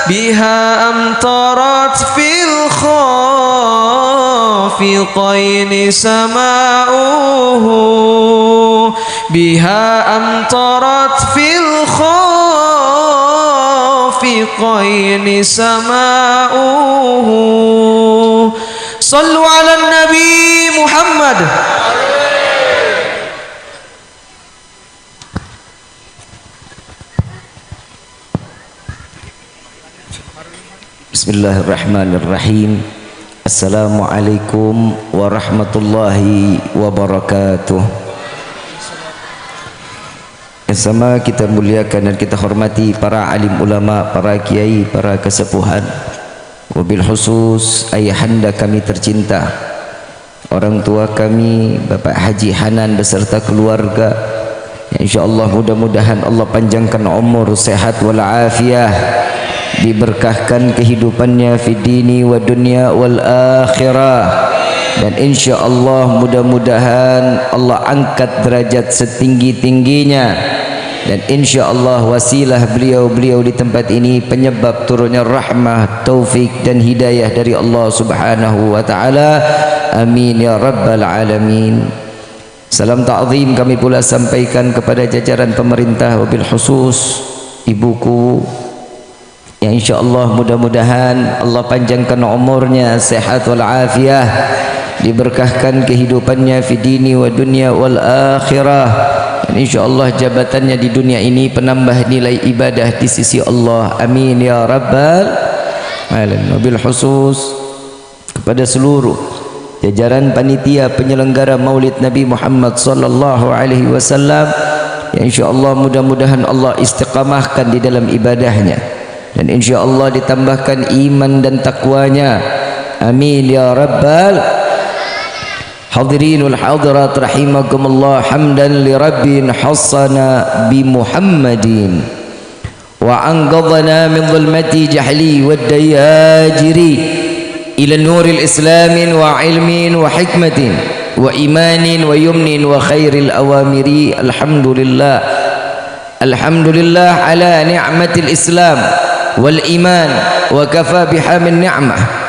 بها أمطرت في الخافقين سماؤه بها أمطرت في الخافقين سماؤه صلوا على النبي محمد. Bismillahirrahmanirrahim. Assalamualaikum warahmatullahi wabarakatuh. Yang sama kita muliakan dan kita hormati para alim ulama, para kiai, para kesepuhan, wabil khusus ayahanda kami tercinta, orang tua kami Bapak Haji Hanan beserta keluarga. Insyaallah mudah-mudahan Allah panjangkan umur, sehat walafiat, diberkahkan kehidupannya fi dini wa dunya wal akhirah, dan insyaallah mudah-mudahan Allah angkat derajat setinggi-tingginya, dan insyaallah wasilah beliau di tempat ini penyebab turunnya rahmah, taufik dan hidayah dari Allah Subhanahu wa taala. Amin ya rabbal alamin. Salam ta'zim kami pula sampaikan kepada jajaran pemerintah, wabil khusus ibuku yang insyaallah mudah-mudahan Allah panjangkan umurnya, sehat wal afiah, diberkahkan kehidupannya fi dini wa dunya wal akhirah, dan insyaallah jabatannya di dunia ini penambah nilai ibadah di sisi Allah. Amin ya rabbal alamin. Wabil khusus kepada seluruh jajaran panitia penyelenggara Maulid Nabi Muhammad sallallahu alaihi wasallam, yang insyaallah mudah-mudahan Allah istiqamahkan di dalam ibadahnya, dan insyaallah ditambahkan iman dan takwanya. Amin ya rabbal hadirin wal hadirat rahimakumullah. Hamdan li rabbin hassana bi Muhammadin wa anqadhana min dhulmati jahli wad dayajiri ila nuril islamin wa ilmin wa hikmatin wa imanin wa yumnin wa khairil awamiri. Alhamdulillah, alhamdulillah ala ni'matil islam wal iman wa kafa biha min ni'mah.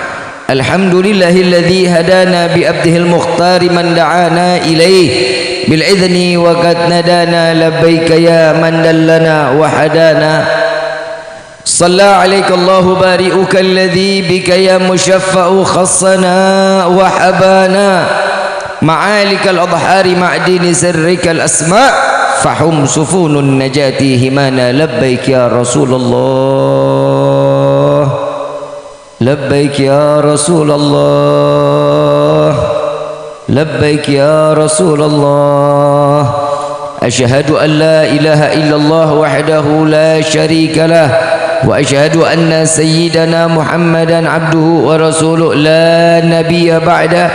Alhamdulillahilladzi hadana bi abdihil mukhtar man da'ana ilaih bil idzni wa qad nadana labbaika ya man dallana wa hadana. Shalla alayka Allahu bari'uka alladzi bika ya mushaffa'u khassana wa habana ma'alikal adhari ma'dini sirrikal asma' fahum sufunun najati himana. Labbaik ya Rasulullah, labbaik ya Rasulullah, labbaik ya Rasulullah. Asyhadu an la ilaha illallah wahdahu la syarika lah, wa asyhadu anna sayyidana Muhammadan abduhu wa rasuluh la nabiyya ba'da.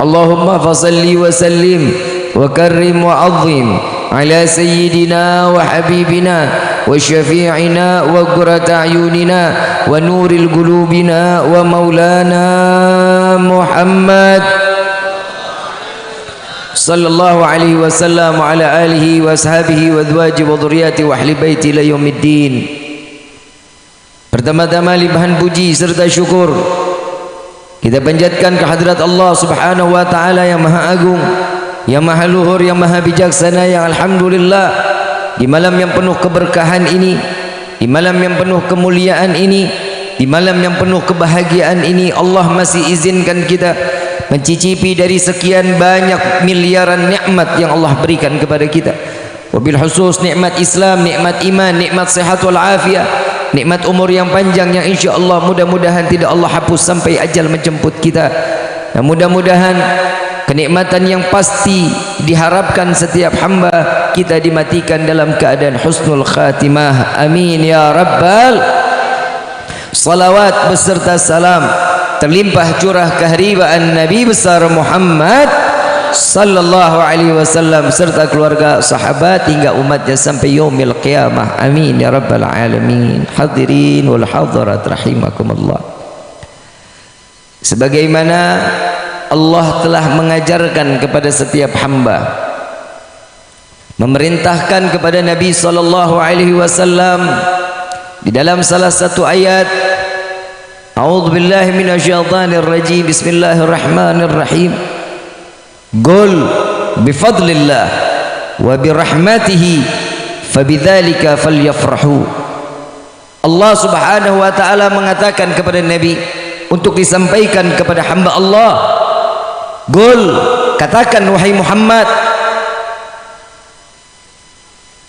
Allahumma fasalli wa sallim wa karrim wa azim ala sayyidina wa habibina wa syafi'ina wa qurrata a'yunina wa nuril qulubina wa maulana Muhammad sallallahu alaihi wasallam wa ala alihi wa ashabihi wa azwaji wa dhurriyyati wa ahli baiti ila yaumiddin. Pertama-tama limpahan puji serta syukur kita panjatkan kehadirat Allah Subhanahu wa taala yang maha agung, yang maha luhur, yang maha bijaksana, yang alhamdulillah di malam yang penuh keberkahan ini, di malam yang penuh kemuliaan ini, di malam yang penuh kebahagiaan ini, Allah masih izinkan kita mencicipi dari sekian banyak miliaran nikmat yang Allah berikan kepada kita. Wabil khusus nikmat Islam, nikmat iman, nikmat sehat wal afiat, nikmat umur yang panjang yang insyaallah mudah-mudahan tidak Allah hapus sampai ajal menjemput kita. Dan mudah-mudahan kenikmatan yang pasti diharapkan setiap hamba kita dimatikan dalam keadaan husnul khatimah. Amin ya rabbal. Salawat beserta salam terlimpah curah keharibaan Nabi besar Muhammad sallallahu alaihi wasallam serta keluarga, sahabat hingga umatnya sampai yaumil qiyamah. Amin ya rabbal alamin. Hadirin wal hadirat rahimakumullah. Sebagaimana Allah telah mengajarkan kepada setiap hamba, memerintahkan kepada Nabi sallallahu alaihi wasallam Di dalam salah satu ayat, A'udzubillahi minasyaitonir rajim. Bismillahirrahmanirrahim. Qul bifadlillah wa birahmatihi fabidzalika falyafrahu. Allah Subhanahu wa taala mengatakan kepada Nabi untuk disampaikan kepada hamba Allah. Qul, katakan wahai Muhammad,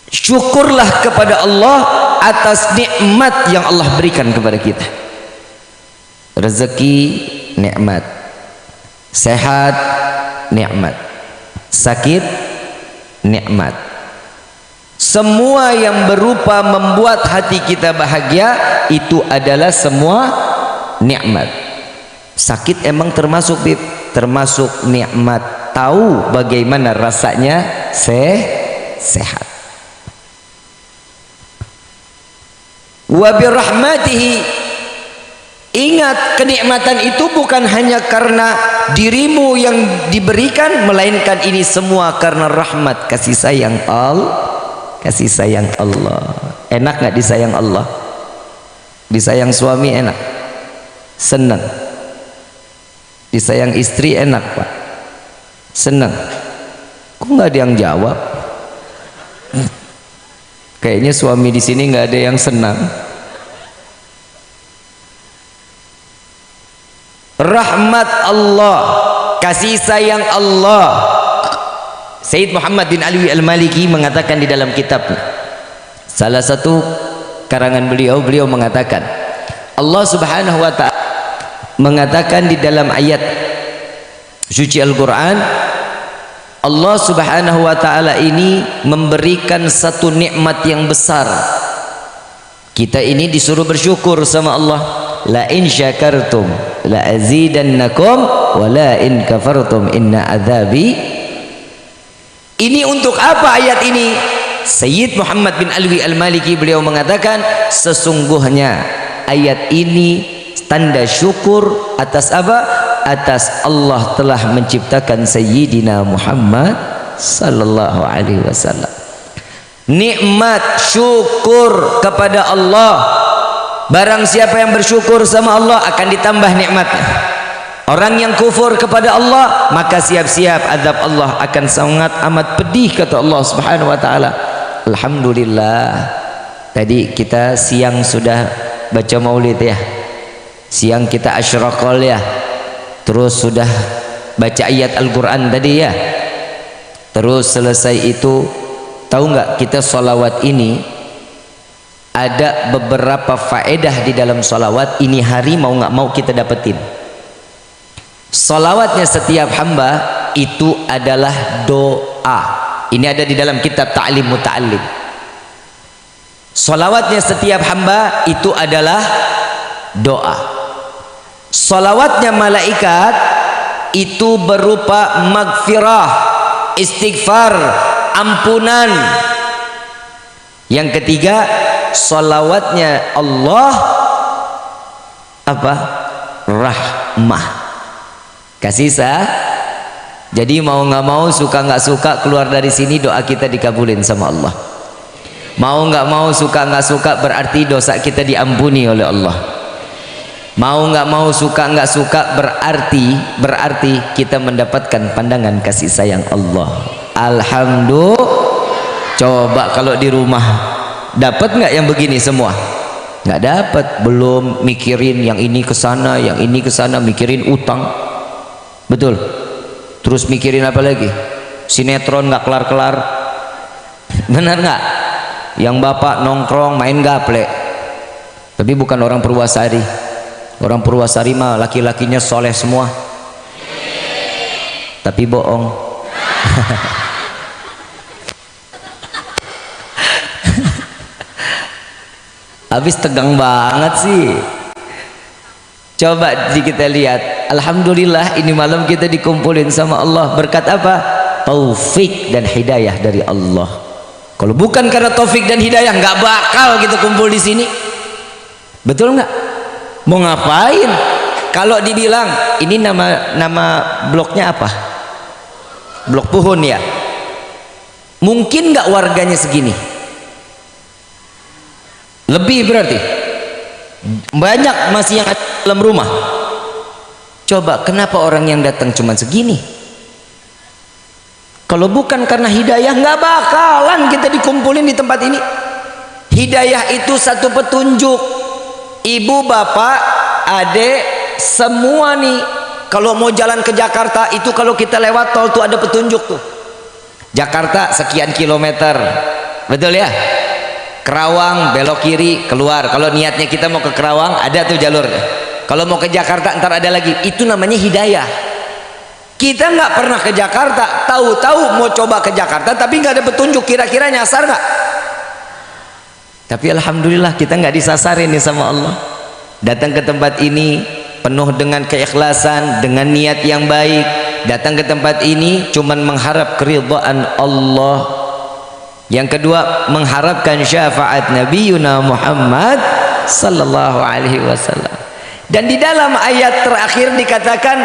syukurlah kepada Allah atas nikmat yang Allah berikan kepada kita. Rezeki nikmat, sehat nikmat, sakit nikmat. Semua yang berupa membuat hati kita bahagia itu adalah semua nikmat. Sakit emang termasuk, Bib, termasuk nikmat. Tahu bagaimana rasanya sehat. Wa birahmatihi, ingat kenikmatan itu bukan hanya karena dirimu yang diberikan, melainkan ini semua karena rahmat, kasih sayang kasih sayang Allah. Enak nggak disayang Allah? Disayang suami enak, senang. Disayang istri enak, Pak, senang. Kok nggak ada yang jawab? Kayaknya suami di sini nggak ada yang senang. Rahmat Allah, kasih sayang Allah. Sayyid Muhammad bin Alwi Al-Maliki mengatakan di dalam kitabnya, salah satu karangan beliau mengatakan, Allah Subhanahu wa ta'ala mengatakan di dalam ayat suci Al-Quran, Allah Subhanahu wa ta'ala ini memberikan satu nikmat yang besar. Kita ini disuruh bersyukur sama Allah. La in syakartum la azidannakum wa la in kafartum inna adzabi. Ini untuk apa ayat ini? Sayyid Muhammad bin Alwi Al-Maliki beliau mengatakan, sesungguhnya ayat ini tanda syukur atas apa? Atas Allah telah menciptakan Sayyidina Muhammad sallallahu alaihi wasallam. Nikmat syukur kepada Allah. Barang siapa yang bersyukur sama Allah akan ditambah nikmatnya. Orang yang kufur kepada Allah, maka siap-siap azab Allah akan sangat amat pedih, kata Allah Subhanahu wa taala. Alhamdulillah. Tadi kita siang sudah baca maulid ya. Siang kita asyraqal ya. Terus sudah baca ayat Al-Quran tadi ya. Terus selesai itu, tahu nggak kita sholawat ini ada beberapa faedah di dalam sholawat ini. Hari mau nggak mau kita dapetin. Sholawatnya setiap hamba itu adalah doa. Ini ada di dalam kitab Ta'lim Muta'allim. Sholawatnya setiap hamba itu adalah doa. Sholawatnya malaikat itu berupa maghfirah, istighfar, ampunan. Yang ketiga, sholawatnya Allah apa? Rahmah, kasih sayang. Jadi mau nggak mau, suka nggak suka, keluar dari sini doa kita dikabulin sama Allah. Mau nggak mau, suka nggak suka, berarti dosa kita diampuni oleh Allah. Mau nggak mau, suka nggak suka, berarti kita mendapatkan pandangan kasih sayang Allah. Alhamdulillah. Coba kalau di rumah dapat nggak yang begini semua? Nggak dapat. Belum mikirin yang ini ke sana, yang ini ke sana, mikirin utang. Betul. Terus mikirin apa lagi? Sinetron nggak kelar-kelar. Benar nggak? Yang bapak nongkrong main gaple, tapi bukan orang Purwasari. Orang Purwasari mah laki-lakinya soleh semua, tapi bohong. Habis tegang banget sih. Coba kita lihat. Alhamdulillah ini malam kita dikumpulin sama Allah. Berkat apa? Taufik dan hidayah dari Allah. Kalau bukan karena taufik dan hidayah, nggak bakal kita kumpul di sini. Betul nggak? Mau ngapain? Kalau dibilang ini nama bloknya apa? Blok Puhun ya. Mungkin nggak warganya segini? Lebih berarti. Banyak masih yang ada dalam rumah. Coba kenapa orang yang datang cuma segini? Kalau bukan karena hidayah, nggak bakalan kita dikumpulin di tempat ini. Hidayah itu satu petunjuk. Ibu, bapak, adik, semua nih. Kalau mau jalan ke Jakarta itu, kalau kita lewat tol tuh ada petunjuk tuh. Jakarta sekian kilometer, betul ya? Kerawang belok kiri keluar. Kalau niatnya kita mau ke Kerawang, ada tuh jalur. Kalau mau ke Jakarta ntar ada lagi. Itu namanya hidayah. Kita nggak pernah ke Jakarta, tahu-tahu mau coba ke Jakarta tapi nggak ada petunjuk, kira-kira nyasar nggak? Tapi alhamdulillah kita nggak disasarin nih sama Allah. Datang ke tempat ini penuh dengan keikhlasan, dengan niat yang baik. Datang ke tempat ini cuman mengharap keridhaan Allah. Yang kedua, mengharapkan syafaat Nabiyuna Muhammad sallallahu alaihi wasallam. Dan di dalam ayat terakhir dikatakan,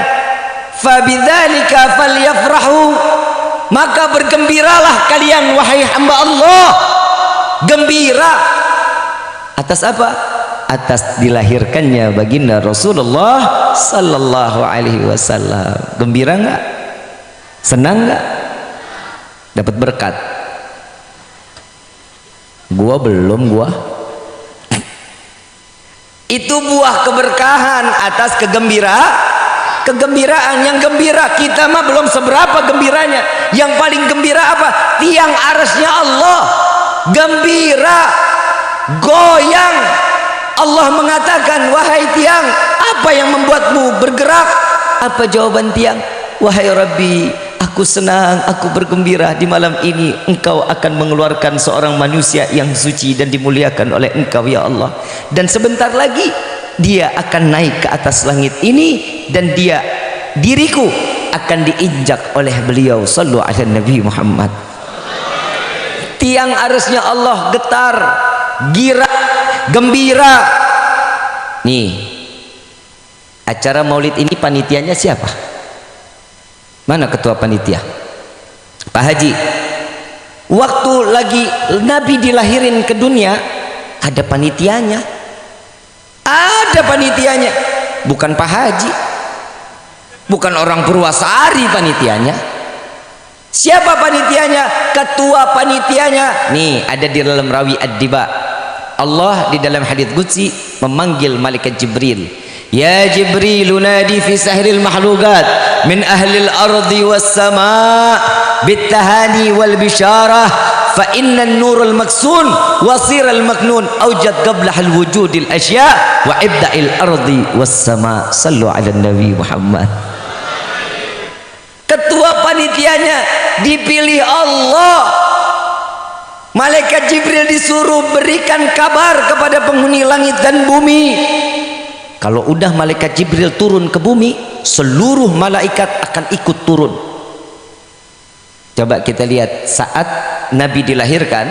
fabidzalika falyafrahu, maka bergembiralah kalian wahai hamba Allah. Gembira atas apa? Atas dilahirkannya baginda Rasulullah sallallahu alaihi wasallam. Gembira enggak? Senang enggak? Dapat berkat? Gua belum, gua. Itu buah keberkahan atas kegembiraan. Yang gembira kita mah belum seberapa gembiranya. Yang paling gembira apa? Tiang arasnya Allah gembira, goyang. Allah mengatakan, wahai tiang, apa yang membuatmu bergerak? Apa jawaban tiang? Wahai Rabbi, aku senang, aku bergembira di malam ini engkau akan mengeluarkan seorang manusia yang suci dan dimuliakan oleh engkau ya Allah. Dan sebentar lagi dia akan naik ke atas langit ini, dan diriku akan diinjak oleh beliau. Sallu ala Nabi Muhammad. Tiang arusnya Allah getar, gira, gembira. Nih, acara maulid ini panitianya siapa? Mana ketua panitia? Pak Haji. Waktu lagi Nabi dilahirin ke dunia, ada panitianya. Ada panitianya. Bukan Pak Haji, bukan orang Purwasari panitianya. Siapa panitianya? Ketua panitianya. Nih, ada di dalam rawi Ad-Diba. Allah di dalam hadits qudsi memanggil malaikat Jibril. Ya Jibril, nadi fi sahril mahlukat min ahlil ardi was sama' bitahani wal bisyarah fa inna an-nurul maksun wasiral maknun awjad qabla al wujudil asya wa ibda'il ardi was sama'. Sallu ala Nabi Muhammad. Ketua panitianya dipilih Allah. Malaikat Jibril disuruh berikan kabar kepada penghuni langit dan bumi. Kalau udah malaikat Jibril turun ke bumi, seluruh malaikat akan ikut turun. Coba kita lihat saat Nabi dilahirkan,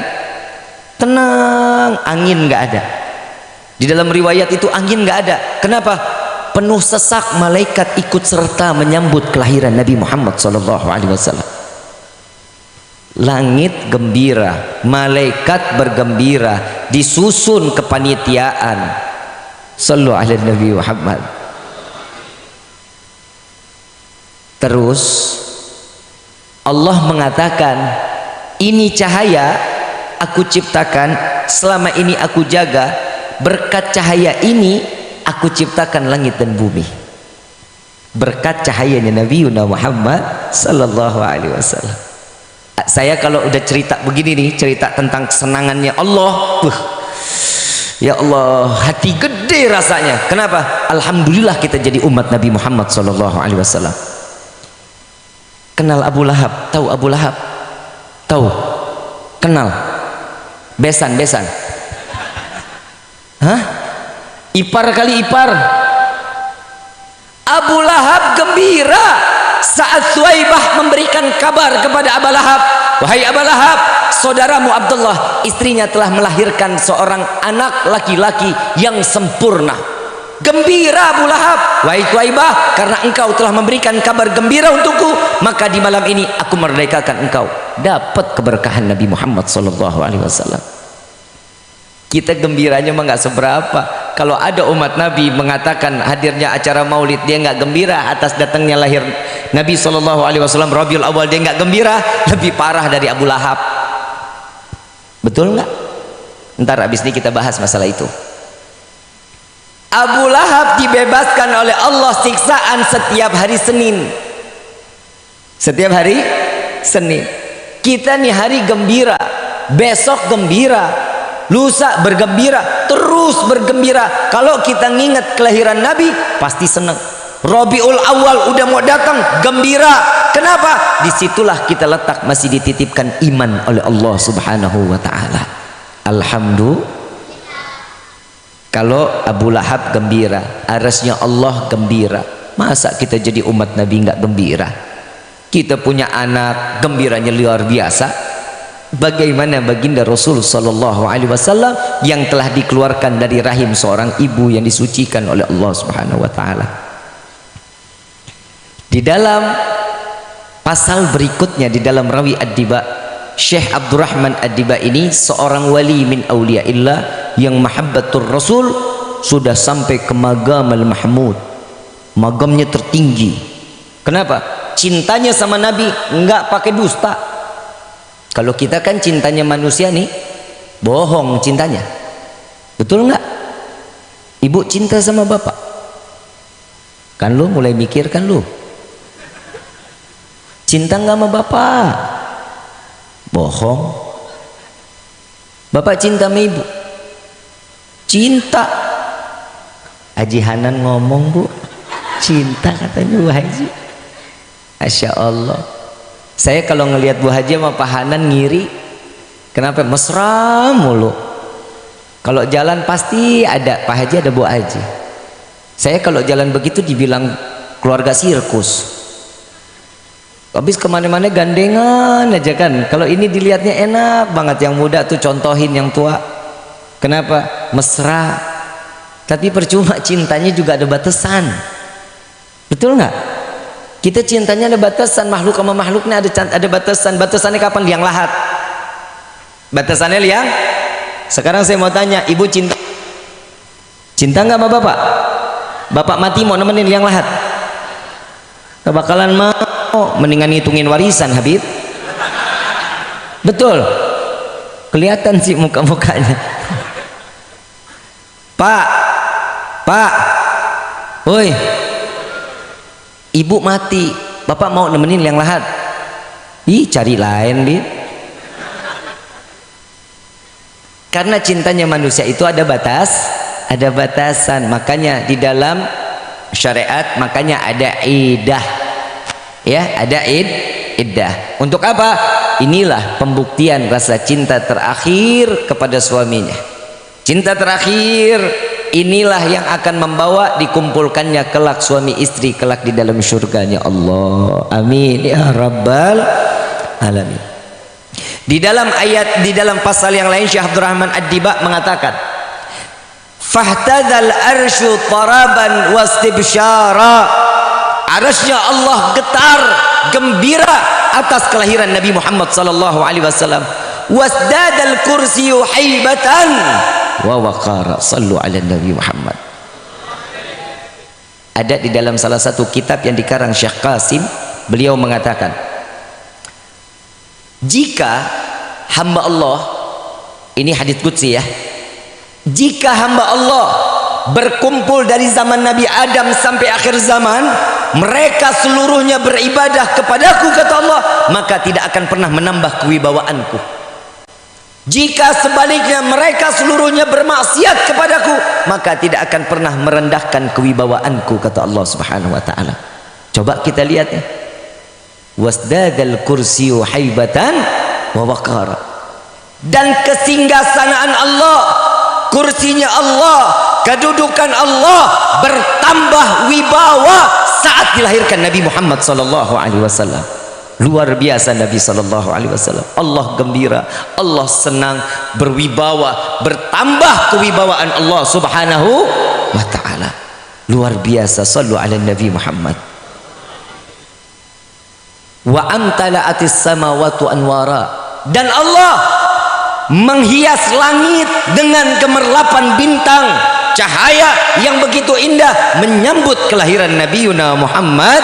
tenang, angin nggak ada. Di dalam riwayat itu angin nggak ada. Kenapa? Penuh sesak, malaikat ikut serta menyambut kelahiran Nabi Muhammad SAW. Langit gembira, malaikat bergembira, disusun kepanitiaan. Sallu ala Nabi Muhammad. Terus Allah mengatakan, ini cahaya aku ciptakan, selama ini aku jaga, berkat cahaya ini aku ciptakan langit dan bumi. Berkat cahayanya Nabi Muhammad sallallahu alaihi wasallam. Saya kalau udah cerita begini nih, cerita tentang kesenangannya Allah, ya Allah, hati gede rasanya. Kenapa? Alhamdulillah kita jadi umat Nabi Muhammad sallallahu alaihi wasallam. Kenal Abu Lahab? Tahu Abu Lahab? Tahu? Kenal? Besan? Hah? Ipar kali ipar. Abu Lahab gembira saat Suwaibah memberikan kabar kepada Abu Lahab, wahai Abu Lahab, saudaramu Abdullah, istrinya telah melahirkan seorang anak laki-laki yang sempurna. Gembira Abu Lahab, wahai Suwaibah, karena engkau telah memberikan kabar gembira untukku, maka di malam ini aku merdekakan engkau. Dapat keberkahan Nabi Muhammad SAW. Kita gembiranya mah nggak seberapa. Kalau ada umat Nabi mengatakan hadirnya acara maulid dia nggak gembira atas datangnya lahir Nabi SAW Rabiul Awal, dia nggak gembira, lebih parah dari Abu Lahab. Betul nggak? Ntar abis ini kita bahas masalah itu. Abu Lahab dibebaskan oleh Allah siksaan setiap hari Senin. Setiap hari Senin. Kita nih hari gembira, besok gembira, lusa bergembira, terus bergembira. Kalau kita nginget kelahiran Nabi pasti senang. Rabiul Awal udah mau datang, gembira. Kenapa? Disitulah kita letak masih dititipkan iman oleh Allah Subhanahu wa ta'ala. Alhamdulillah. Kalau Abu Lahab gembira, arasnya Allah gembira, masa kita jadi umat Nabi nggak gembira? Kita punya anak, gembiranya luar biasa. Bagaimana baginda Rasul sallallahu alaihi wasallam yang telah dikeluarkan dari rahim seorang ibu yang disucikan oleh Allah Subhanahu wa taala. Di dalam pasal berikutnya di dalam Rawi Ad-Diba, Syekh Abdurrahman Ad-Diba ini seorang wali min auliyaillah yang mahabbatur Rasul sudah sampai ke Maqam al-Mahmud. Magamnya tertinggi. Kenapa? Cintanya sama Nabi enggak pakai dusta. Kalau kita kan cintanya manusia nih bohong cintanya. Betul enggak? Ibu cinta sama bapak. Kan lu mulai mikir kan lu. Cinta enggak sama bapak? Bohong. Bapak cinta sama ibu? Cinta. Haji Hanan ngomong, Bu, cinta katanya Bu Haji. Masya Allah. Saya kalau ngelihat Bu Haji sama Pak Hanan ngiri. Kenapa? Mesra mulu. Kalau jalan pasti ada Pak Haji, ada Bu Haji. Saya kalau jalan begitu dibilang keluarga sirkus. Habis kemana-mana gandengan aja kan. Kalau ini dilihatnya enak banget, yang muda tuh contohin yang tua. Kenapa? Mesra. Tapi percuma, cintanya juga ada batasan. Betul nggak? Kita cintanya ada batasan, makhluk sama makhluknya ada batasan. Batasannya kapan? Liang lahat. Batasannya liang. Sekarang saya mau tanya, ibu cinta nggak sama bapak? Bapak mati mau nemenin liang lahat? Gak bakalan mau. Mendingan ngitungin warisan, Habib. Betul. Kelihatan sih muka-mukanya. Pak, woi, ibu mati, bapak mau nemenin liang lahat? Ih, cari lain, Bib. Karena cintanya manusia itu ada batasan. Makanya di dalam syariat, makanya ada iddah, ya, ada iddah. Untuk apa? Inilah pembuktian rasa cinta terakhir kepada suaminya. Cinta terakhir inilah yang akan membawa dikumpulkannya kelak suami istri kelak di dalam surganya Allah. Amin ya rabbal alamin. Di dalam ayat, di dalam pasal yang lain, Syekh Abdurrahman Ad-Diba mengatakan, fahtadzal arsyu taraban wastibsyara. Arasnya Allah getar gembira atas kelahiran Nabi Muhammad sallallahu alaihi wasallam. Wasdadal kursiyyu haibatan wa waqara. Sallu ala Nabi Muhammad. Ada di dalam salah satu kitab yang dikarang Syekh Qasim, beliau mengatakan, jika hamba Allah, ini hadits qudsi ya, jika hamba Allah berkumpul dari zaman Nabi Adam sampai akhir zaman, mereka seluruhnya beribadah kepadaku, kata Allah, maka tidak akan pernah menambah kewibawaanku. Jika sebaliknya mereka seluruhnya bermaksiat kepadaku, maka tidak akan pernah merendahkan kewibawaanku, kata Allah Subhanahu wa taala. Coba kita lihat ya. Wasdadal kursiyyu haibatan wa waqara. Dan kesinggasanaan Allah, kursinya Allah, kedudukan Allah bertambah wibawa saat dilahirkan Nabi Muhammad sallallahu alaihi wasallam. Luar biasa Nabi sallallahu alaihi wasallam. Allah gembira, Allah senang, berwibawa, bertambah kewibawaan Allah Subhanahu wa taala. Luar biasa. Sallu ala Nabi Muhammad. Wa amtala'atis samawati anwara. Dan Allah menghias langit dengan gemerlapan bintang, cahaya yang begitu indah menyambut kelahiran Nabi Muhammad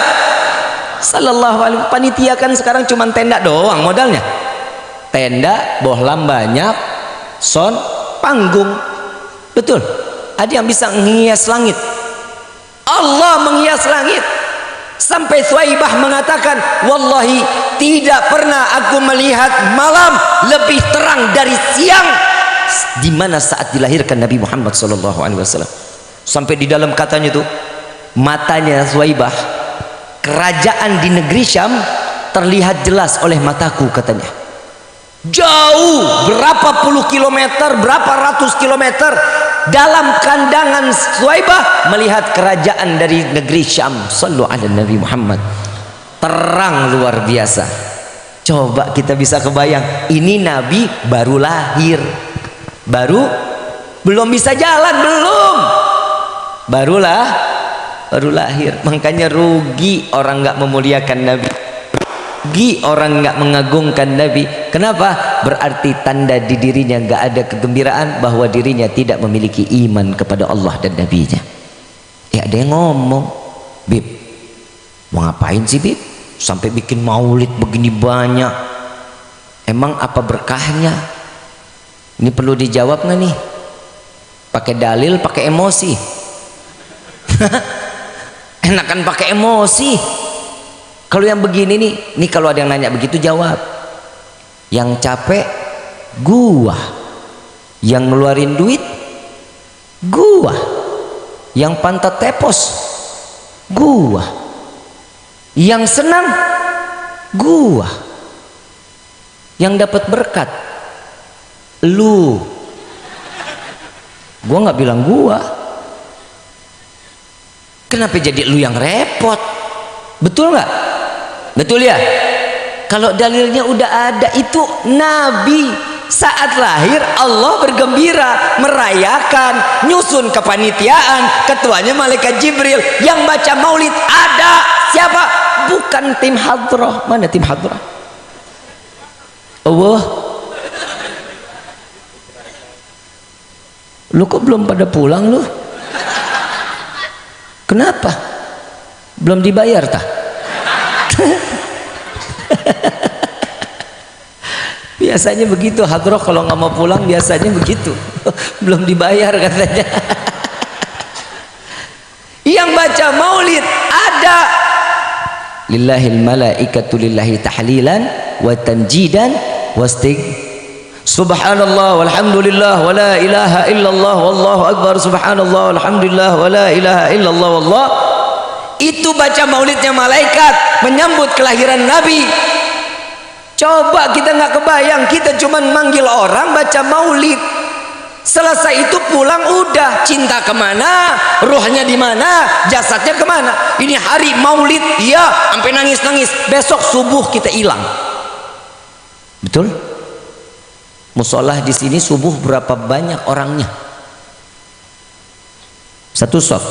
sallallahu alaihi wasallam. Panitia kan sekarang cuma tenda doang modalnya, tenda, bohlam banyak, sound, panggung. Betul, ada yang bisa menghias langit. Allah menghias langit. Sampai Suwaibah mengatakan, wallahi tidak pernah aku melihat malam lebih terang dari siang, di mana saat dilahirkan Nabi Muhammad sallallahu alaihi wasallam. Sampai di dalam katanya itu, matanya Suwaibah, kerajaan di negeri Syam terlihat jelas oleh mataku katanya. Jauh berapa puluh kilometer, berapa ratus kilometer dalam kandangan Suwaibah melihat kerajaan dari negeri Syam. Sallu ala Nabi Muhammad. Terang luar biasa. Coba kita bisa kebayang, ini Nabi baru lahir, belum bisa jalan, baru lahir. Makanya rugi orang nggak memuliakan Nabi, rugi orang nggak mengagungkan Nabi. Kenapa? Berarti tanda di dirinya nggak ada kegembiraan, bahwa dirinya tidak memiliki iman kepada Allah dan Nabi-Nya. Ya ada yang ngomong, Bib, mau ngapain sih Bib sampai bikin maulid begini banyak? Emang apa berkahnya? Ini perlu dijawab nggak nih? Pakai dalil, pakai emosi? Enakan pakai emosi. Kalau yang begini nih kalau ada yang nanya begitu jawab. Yang capek gua, yang ngeluarin duit gua, yang pantat tepos gua, yang senang gua, yang dapat berkat lu. Gua nggak bilang gua. Kenapa jadi lu yang repot? Betul nggak? Betul ya? Kalau dalilnya udah ada, itu Nabi saat lahir Allah bergembira, merayakan, nyusun kepanitiaan, ketuanya malaikat Jibril, yang baca maulid ada siapa? Bukan tim hadrah. Mana tim hadrah? Allah. Lu kok belum pada pulang lu? Kenapa? Belum dibayar tah? Biasanya begitu hadroh, kalau nggak mau pulang biasanya begitu. Belum dibayar katanya. Yang baca maulid ada. Lillahil malaikatu lillahi tahlilan wa tanjidan wastig. Subhanallah walhamdulillah wa la ilaha illallah wallahu akbar. Subhanallah walhamdulillah wa la ilaha illallah wallah. Itu baca maulidnya malaikat menyambut kelahiran Nabi. Coba kita nggak kebayang, kita cuman manggil orang baca maulid, selesai itu pulang udah. Cinta kemana, ruhnya di mana, jasadnya kemana? Ini hari maulid, iya, sampai nangis-nangis, besok subuh kita hilang. Betul? Musolah di sini subuh berapa banyak orangnya? Satu sof,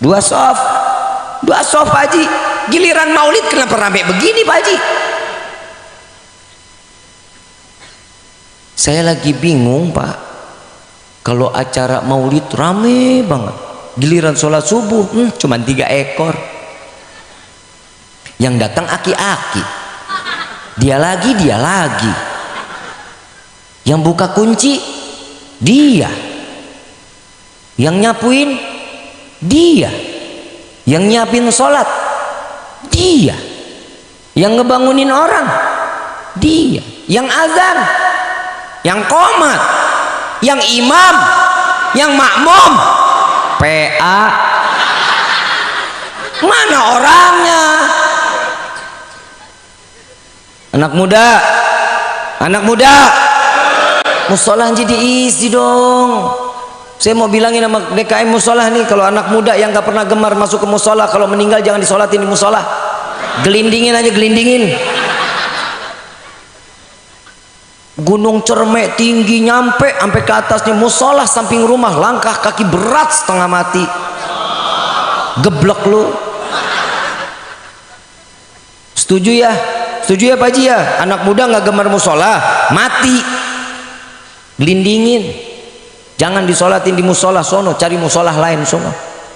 dua sof, Pak Haji. Giliran maulid kenapa rame begini Pak Haji? Saya lagi bingung Pak, kalau acara maulid rame banget, giliran sholat subuh cuman 3 ekor. Yang datang aki-aki, dia lagi. Yang buka kunci dia, yang nyapuin dia, yang nyiapin sholat dia, yang ngebangunin orang dia, yang azan, yang qomat, yang imam, yang makmum, PA. Mana orangnya? Anak muda, musolah jadi diisi dong. Saya mau bilangin sama DKM musolah nih, kalau anak muda yang gak pernah gemar masuk ke musolah, kalau meninggal jangan disolatin di musolah, gelindingin aja, gelindingin. Gunung Cermek tinggi nyampe sampai ke atasnya, musolah samping rumah, langkah kaki berat setengah mati, geblok lu. Setuju ya? Setuju ya Pak Haji ya? Anak muda nggak gemar musola, mati. Gelindingin. Jangan disolatin di musola sono, cari musola lain sono.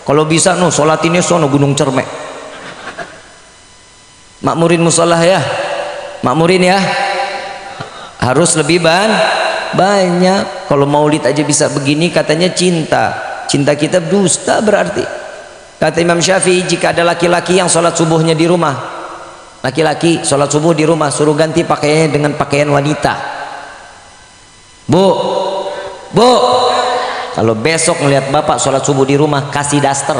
Kalau bisa no, solatinnya sono Gunung Cermek. Makmurin musola ya. Makmurin ya. Harus lebih banyak. Kalau maulid aja bisa begini, katanya cinta kita dusta berarti. Kata Imam Syafi'i, jika ada laki-laki yang sholat subuhnya di rumah, laki-laki sholat subuh di rumah, suruh ganti pakaiannya dengan pakaian wanita. Bu, kalau besok melihat bapak sholat subuh di rumah, kasih daster.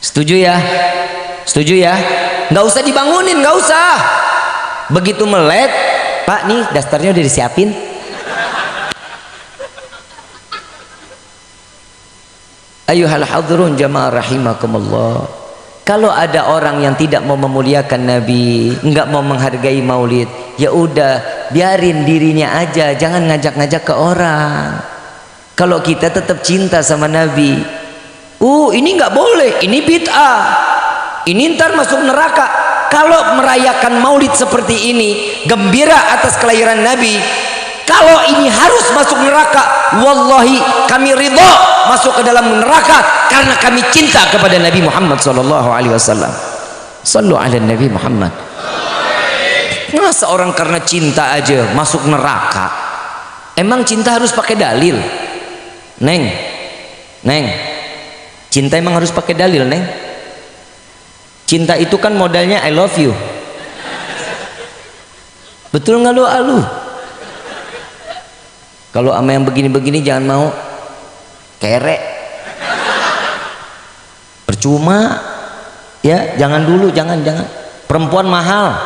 Setuju ya? Setuju ya? Nggak usah dibangunin, nggak usah. Begitu melek, Pak nih dasternya udah disiapin. Ayuhal hadrun jamaah rahimakumullah. Kalau ada orang yang tidak mau memuliakan Nabi, enggak mau menghargai maulid, ya udah biarin dirinya aja, jangan ngajak-ngajak ke orang. Kalau kita tetap cinta sama Nabi, ini enggak boleh, ini bid'ah, ini ntar masuk neraka. Kalau merayakan maulid seperti ini, gembira atas kelahiran Nabi, kalau ini harus masuk neraka, wallahi kami ridha masuk ke dalam neraka karena kami cinta kepada Nabi Muhammad sallallahu alaihi wasallam. Sallu ala Nabi Muhammad. Masa orang karena cinta aja masuk neraka? Emang cinta harus pakai dalil? Neng. Cinta emang harus pakai dalil, Neng? Cinta itu kan modalnya I love you. Betul nggak lu alu? Kalau sama yang begini-begini jangan mau. Kerek. Percuma. Ya, jangan dulu, jangan. Perempuan mahal.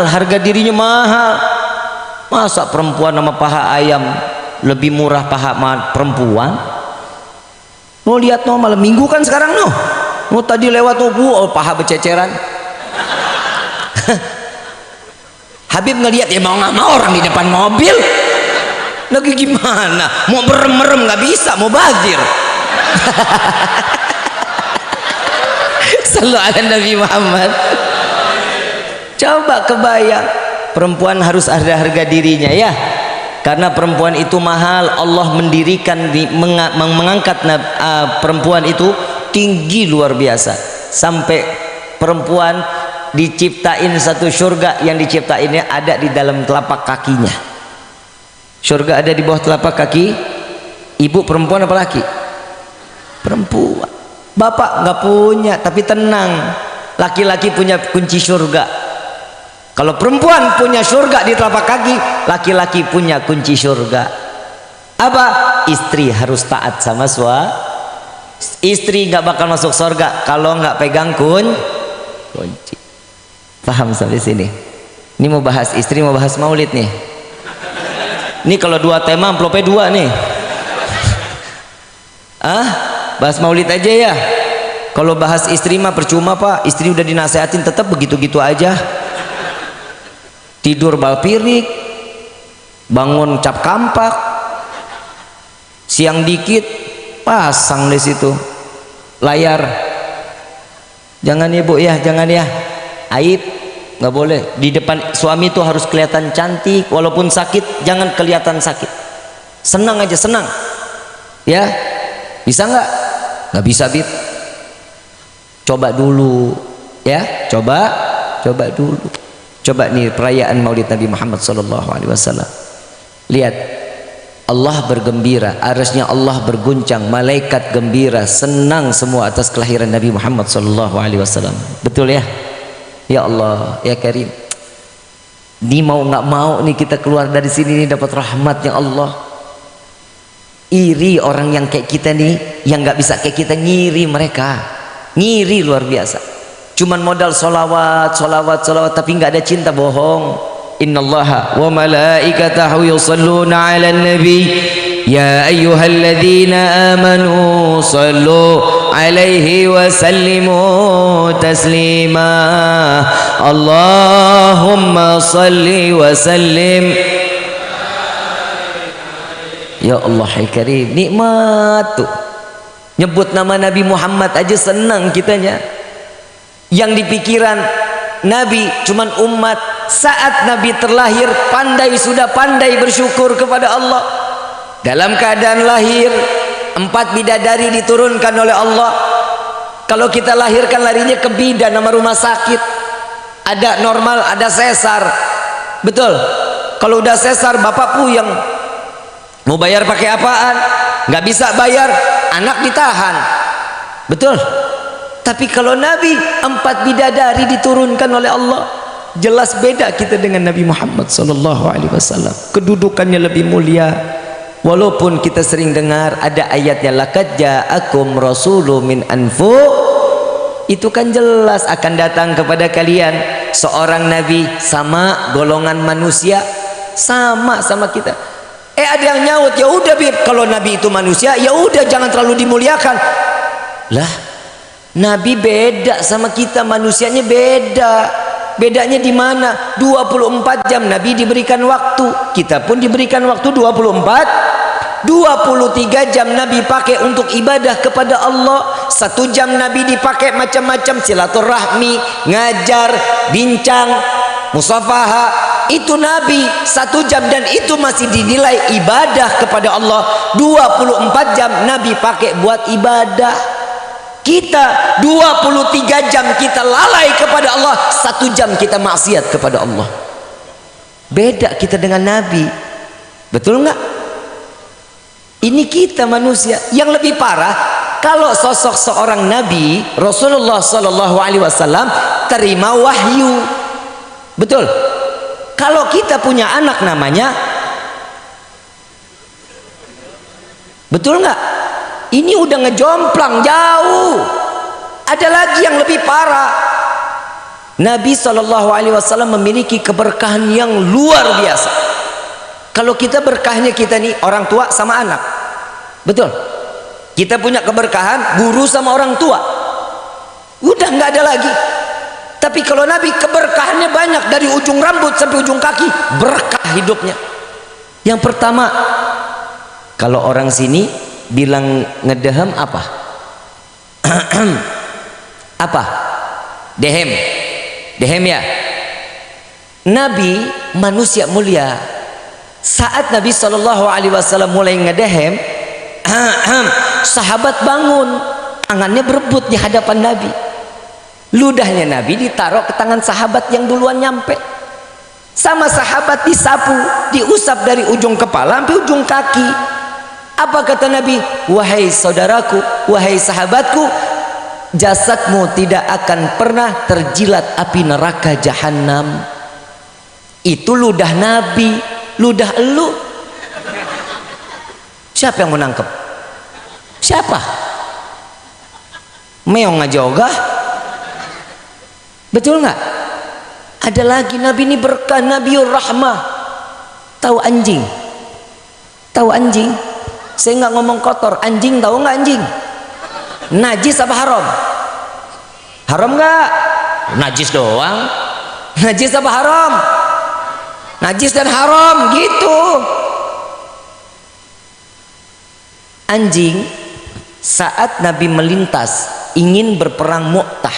Harga dirinya mahal. Masa perempuan sama paha ayam lebih murah paha perempuan? Mau lihat no, malam minggu kan sekarang no. Mau tadi lewat no, paha bececeran. Habib ngelihat ya mau nggak mau orang di depan mobil. Lagi gimana? Mau berem-merem nggak bisa, mau bazir. Sallu ala Nabi Muhammad. Coba kebayang, perempuan harus ada harga dirinya ya. Karena perempuan itu mahal, Allah mendirikan mengangkat perempuan itu tinggi luar biasa. Sampai perempuan diciptain satu surga yang diciptainnya ada di dalam telapak kakinya. Surga ada di bawah telapak kaki. Ibu perempuan apa laki? Perempuan. Bapak nggak punya, tapi tenang, laki-laki punya kunci surga. Kalau perempuan punya surga di telapak kaki, laki-laki punya kunci surga. Apa? Istri harus taat sama suami. Istri nggak bakal masuk surga kalau nggak pegang kunci. Paham sampai sini? Ini mau bahas istri, mau bahas maulid nih. Ini kalau dua tema amplopnya dua nih. Bahas maulid aja ya. Kalau bahas istri mah percuma Pak. Istri udah dinasehatin tetap begitu-gitu aja. Tidur bal pirik, bangun cap kampak, siang dikit pasang di situ layar. Jangan ya Bu ya, jangan ya. Aib, nggak boleh. Di depan suami itu harus kelihatan cantik, walaupun sakit jangan kelihatan sakit. Senang aja, senang. Ya, bisa nggak? Nggak bisa Bib. Coba dulu, ya. Coba dulu. Coba nih perayaan Maulid Nabi Muhammad SAW. Lihat, Allah bergembira, arasnya Allah berguncang, malaikat gembira, senang semua atas kelahiran Nabi Muhammad SAW. Betul ya? Ya Allah, ya Karim. Ini mau nggak mau nih kita keluar dari sini nih dapat rahmatnya Allah. Iri orang yang kayak kita nih, yang nggak bisa kayak kita, ngiri mereka, ngiri luar biasa. Cuman modal solawat tapi nggak ada cinta, bohong. Innallaha wa malaikatahu yusalluna 'alan nabi ya ayyuhalladzina amanu sallu 'alaihi wa sallimu taslima. Allahumma salli wa sallim. Ya Allah ya Karim, nikmat tuh. Nyebut nama Nabi Muhammad aja senang kitanya. Yang di pikiran Nabi cuman umat. Saat Nabi terlahir sudah pandai bersyukur kepada Allah. Dalam keadaan lahir 4 bidadari diturunkan oleh Allah. Kalau kita lahirkan larinya ke bidan nama rumah sakit. Ada normal, ada sesar. Betul. Kalau udah sesar bapak puyeng. Mau bayar pakai apaan? Nggak bisa bayar, anak ditahan. Betul. Tapi kalau Nabi 4 bidadari diturunkan oleh Allah, jelas beda kita dengan Nabi Muhammad SAW. Kedudukannya lebih mulia. Walaupun kita sering dengar ada ayatnya laqad ja'akum rasulun min anfusikum, itu kan jelas akan datang kepada kalian seorang nabi sama golongan manusia, sama kita. Ada yang nyaut, ya udah Bib, kalau nabi itu manusia ya udah jangan terlalu dimuliakan. Lah, nabi beda sama kita, manusianya beda. Bedanya di mana? 24 jam nabi diberikan waktu, kita pun diberikan waktu 23 jam nabi pakai untuk ibadah kepada Allah. 1 jam nabi dipakai macam-macam, silaturahmi, ngajar, bincang, musafaha. Itu nabi 1 jam, dan itu masih dinilai ibadah kepada Allah. 24 jam nabi pakai buat ibadah. Kita 23 jam kita lalai kepada Allah, 1 jam kita maksiat kepada Allah. Beda kita dengan nabi. Betul nggak? Ini kita manusia. Yang lebih parah, kalau sosok seorang nabi Rasulullah SAW terima wahyu. Betul. Kalau kita punya anak namanya, betul nggak? Ini udah ngejomplang jauh. Ada lagi yang lebih parah. Nabi SAW memiliki keberkahan yang luar biasa. Kalau kita berkahnya kita nih orang tua sama anak, betul. Kita punya keberkahan guru sama orang tua, udah nggak ada lagi. Tapi kalau Nabi keberkahannya banyak, dari ujung rambut sampai ujung kaki berkah hidupnya. Yang pertama, kalau orang sini bilang ngedehem apa? Apa? Dehem ya. Nabi manusia mulia. Saat Nabi SAW mulai ngedehem, sahabat bangun, tangannya berebut di hadapan Nabi. Ludahnya Nabi ditaruh ke tangan sahabat yang duluan nyampe. Sama sahabat disapu, diusap dari ujung kepala sampai ujung kaki. Apa kata Nabi? Wahai saudaraku, wahai sahabatku, jasadmu tidak akan pernah terjilat api neraka jahanam. Itu ludah Nabi. Ludah elu, siapa yang mau nangkep? Siapa? Meong aja ogah. Betul nggak? Ada lagi Nabi ini berkah, Nabiur Rahmah. Tahu anjing? Tahu anjing? Saya nggak ngomong kotor. Anjing tahu nggak anjing? Najis apa haram? Haram nggak? Najis doang. Najis apa haram? Najis dan haram gitu. Anjing saat Nabi melintas ingin berperang Mu'tah,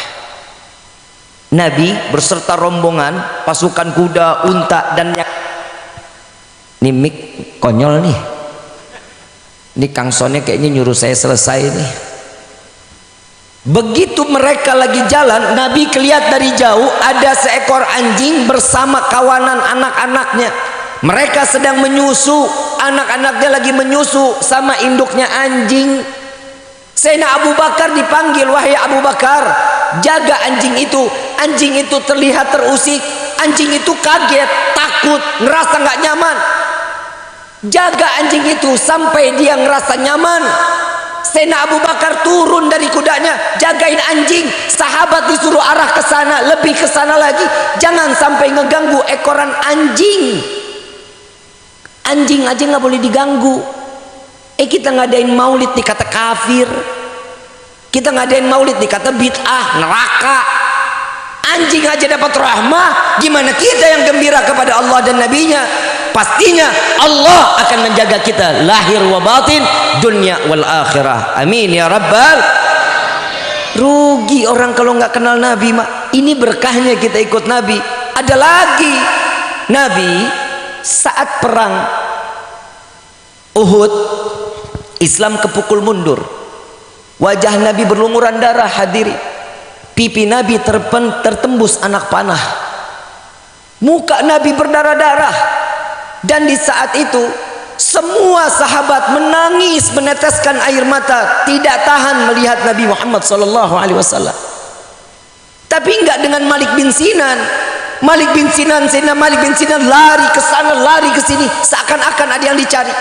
Nabi berserta rombongan pasukan kuda, unta dan yang ini mik konyol nih. Ini Kang Sonnya kayaknya nyuruh saya selesai nih. Begitu mereka lagi jalan, Nabi kelihat dari jauh ada seekor anjing bersama kawanan anak-anaknya. Mereka sedang menyusu, anak-anaknya lagi menyusu sama induknya anjing. Sayyidina Abu Bakar dipanggil, wahai Abu Bakar, jaga anjing itu. Anjing itu terlihat terusik, anjing itu kaget, takut, ngerasa nggak nyaman. Jaga anjing itu sampai dia ngerasa nyaman. Sayyidina Abu Bakar turun dari kudanya, jagain anjing. Sahabat disuruh arah ke sana, lebih ke sana lagi, jangan sampai ngeganggu ekoran anjing. Anjing aja nggak boleh diganggu. Kita ngadain maulid dikata kafir, kita ngadain maulid dikata bid'ah, neraka. Anjing aja dapat rahmah, gimana kita yang gembira kepada Allah dan Nabinya? pastinya Allah akan menjaga kita lahir wa batin, dunia wal akhirah. Amin ya rabbal. Rugi orang kalau nggak kenal Nabi, mak. Ini berkahnya kita ikut Nabi. Ada lagi, Nabi saat perang Uhud, Islam kepukul mundur. Wajah Nabi berlumuran darah, hadiri. Pipi Nabi tertembus anak panah. Muka Nabi berdarah-darah. Dan di saat itu semua sahabat menangis, meneteskan air mata, tidak tahan melihat Nabi Muhammad SAW. Tapi enggak dengan Malik bin Sinan. Malik bin Sinan, Sayyidina Malik bin Sinan lari ke sana, lari ke sini, seakan-akan ada yang dicari.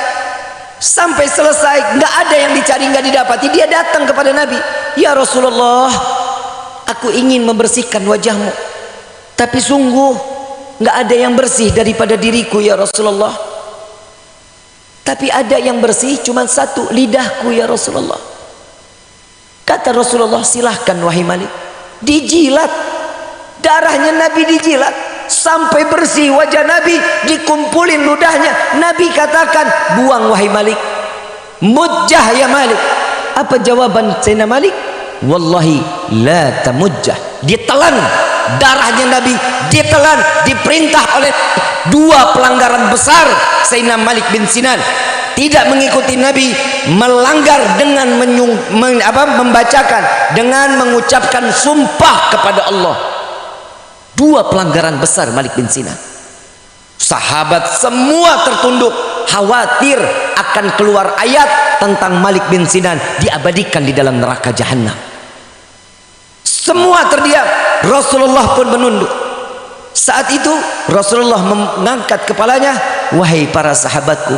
Sampai selesai, enggak ada yang dicari, enggak didapati. Dia datang kepada Nabi, "Ya Rasulullah, aku ingin membersihkan wajahmu, tapi sungguh enggak ada yang bersih daripada diriku ya Rasulullah. Tapi ada yang bersih cuma satu, lidahku ya Rasulullah." Kata Rasulullah, "Silahkan wahai Malik." Dijilat, darahnya Nabi dijilat sampai bersih wajah Nabi, dikumpulin ludahnya. Nabi katakan, "Buang wahai Malik." "Mujjah ya Malik." Apa jawaban Sayyidina Malik? "Wallahi la tamujjah." Ditelan darahnya Nabi, ditelan, diperintah oleh dua pelanggaran besar. Sayyidina Malik bin Sinan tidak mengikuti Nabi, melanggar dengan membacakan, dengan mengucapkan sumpah kepada Allah. Dua pelanggaran besar Malik bin Sinan. Sahabat semua tertunduk, khawatir akan keluar ayat tentang Malik bin Sinan diabadikan di dalam neraka jahanam. Semua terdiam. Rasulullah pun menunduk. Saat itu Rasulullah mengangkat kepalanya, "Wahai para sahabatku,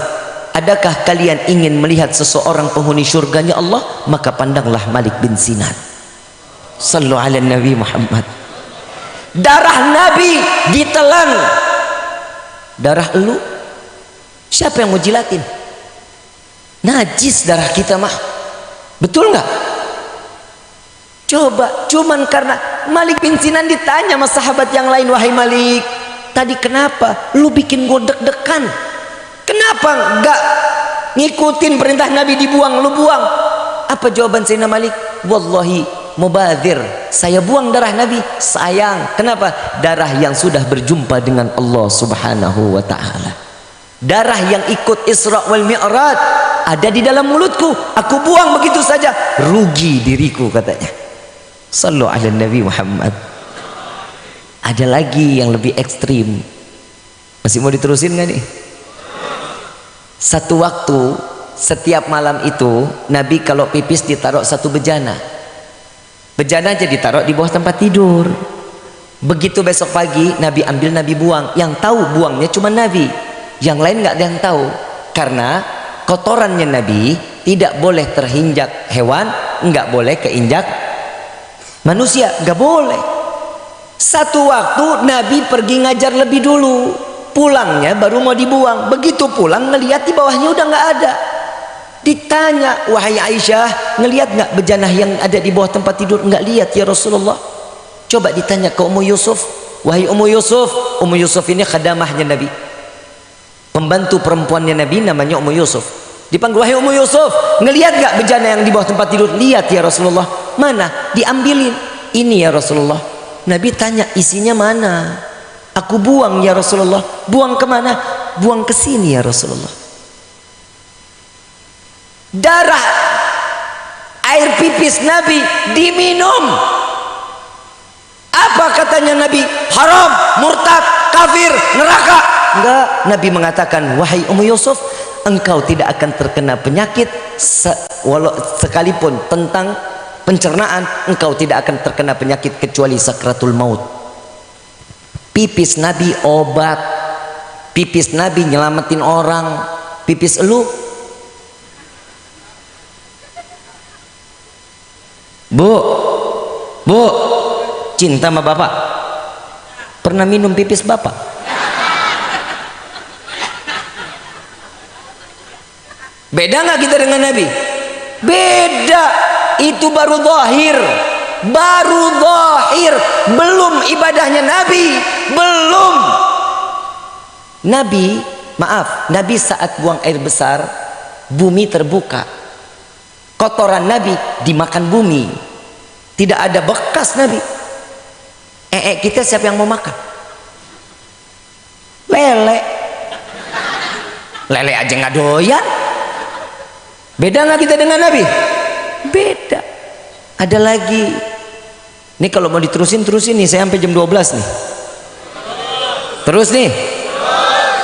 adakah kalian ingin melihat seseorang penghuni syurganya Allah? Maka pandanglah Malik bin Sinan." Sallu ala Nabi Muhammad. Darah Nabi ditelan. Darah elu, siapa yang mau jilatin? Najis darah kita mah. Betul nggak? Coba, cuman karena Malik bin Sinan ditanya sama sahabat yang lain, "Wahai Malik, tadi kenapa lu bikin gue deg-degan? Kenapa enggak ngikutin perintah Nabi, dibuang, lu buang?" Apa jawaban Sayyidina Malik? "Wallahi mubadzir, saya buang darah Nabi, sayang." Kenapa? Darah yang sudah berjumpa dengan Allah Subhanahu wa ta'ala. Darah yang ikut Isra wal Mi'raj ada di dalam mulutku, aku buang begitu saja, rugi diriku, katanya. Sallu ala Nabi Muhammad. Ada lagi yang lebih ekstrim. Masih mau diterusin gak nih? Satu waktu, setiap malam itu Nabi kalau pipis ditaruh satu bejana. Bejana aja ditaruh di bawah tempat tidur. Begitu besok pagi Nabi ambil, Nabi buang. Yang tahu buangnya cuma Nabi, yang lain nggak ada yang tahu. Karena kotorannya Nabi tidak boleh terhinjak hewan, nggak boleh keinjak manusia, nggak boleh. Satu waktu Nabi pergi ngajar lebih dulu, pulangnya baru mau dibuang. Begitu pulang ngelihat di bawahnya udah nggak ada. Ditanya, "Wahai Aisyah, ngelihat nggak bejana yang ada di bawah tempat tidur?" "Nggak lihat ya Rasulullah." Coba ditanya ke Ummu Yusuf, "Wahai Ummu Yusuf." Ummu Yusuf ini khadamahnya Nabi, pembantu perempuannya Nabi, namanya Ummu Yusuf. Dipanggil, "Wahai Ummu Yusuf, ngelihat nggak bejana yang di bawah tempat tidur?" "Lihat ya Rasulullah." "Mana?" "Diambilin." "Ini ya Rasulullah." Nabi tanya, "Isinya mana?" "Aku buang ya Rasulullah." "Buang kemana?" "Buang ke sini ya Rasulullah." Darah air pipis Nabi diminum. Apa katanya Nabi? Haram, murtad, kafir, neraka. Enggak, Nabi mengatakan, "Wahai Ummu Yusuf, engkau tidak akan terkena penyakit sekalipun tentang pencernaan, engkau tidak akan terkena penyakit kecuali sakratul maut." Pipis Nabi obat, pipis Nabi nyelamatin orang. Pipis elu, Bu, cinta sama bapak? Pernah minum pipis bapak? Beda nggak kita dengan Nabi? Beda. Itu baru zahir, belum ibadahnya Nabi, belum. Nabi Maaf, Nabi saat buang air besar, bumi terbuka. Kotoran Nabi dimakan bumi. Tidak ada bekas Nabi. Kita siapa yang mau makan? Lele. Lele aja nggak doyan. Beda nggak kita dengan Nabi? Beda. Ada lagi. Ini kalau mau diterusin nih, saya sampai jam 12 nih. Terus nih.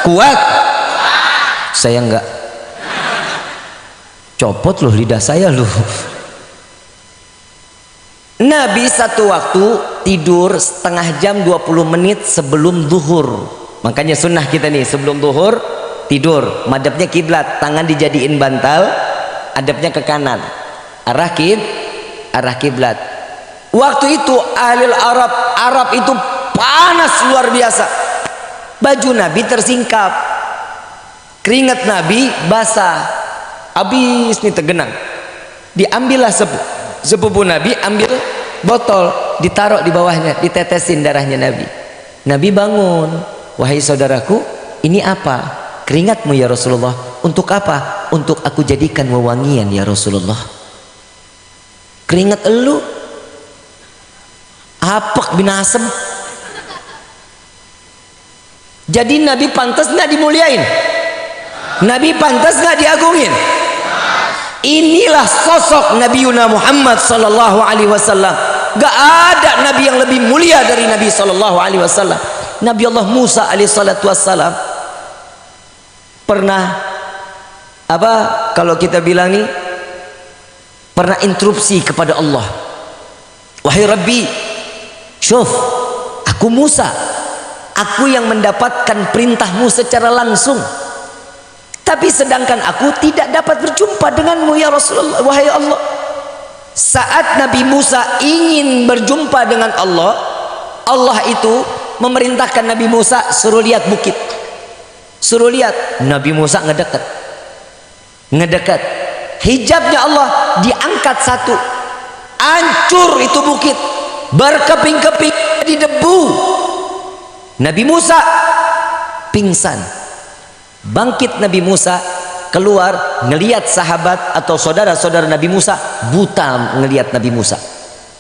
Kuat. Saya enggak. Copot loh lidah saya loh. Nabi satu waktu tidur setengah jam 20 menit sebelum zuhur. Makanya sunnah kita nih, sebelum zuhur tidur, madhabnya kiblat, tangan dijadiin bantal, hadapnya ke kanan, arah kiblat. Waktu itu ahli Arab itu panas luar biasa. Baju Nabi tersingkap, keringat Nabi basah, habis nih tergenang. Diambillah sepupu Nabi, ambil botol, ditaruh di bawahnya, ditetesin darahnya Nabi. Nabi bangun, wahai saudaraku, ini apa? Keringatmu ya Rasulullah. Untuk apa? Untuk aku jadikan wewangian ya Rasulullah. Keringat elu apek bin asem. Jadi Nabi pantas nggak dimuliain? Nabi pantas nggak diagungin? Inilah sosok Nabi Muhammad sallallahu alaihi wasallam. Gak ada Nabi yang lebih mulia dari Nabi sallallahu alaihi wasallam. Nabi Allah Musa alaihi salatu wassalam pernah apa, kalau kita bilang nih, pernah interupsi kepada Allah. Wahai Rabbi, syuf, aku Musa, aku yang mendapatkan perintahmu secara langsung, tapi sedangkan aku tidak dapat berjumpa denganmu ya Rasulullah. Wahai Allah, saat Nabi Musa ingin berjumpa dengan Allah, Allah itu memerintahkan Nabi Musa suruh lihat bukit, suruh lihat. Nabi Musa ngedekat, hijabnya Allah diangkat satu, hancur itu bukit, berkeping-keping di debu. Nabi Musa pingsan. Bangkit Nabi Musa, keluar, ngelihat sahabat atau saudara-saudara Nabi Musa buta ngelihat Nabi Musa.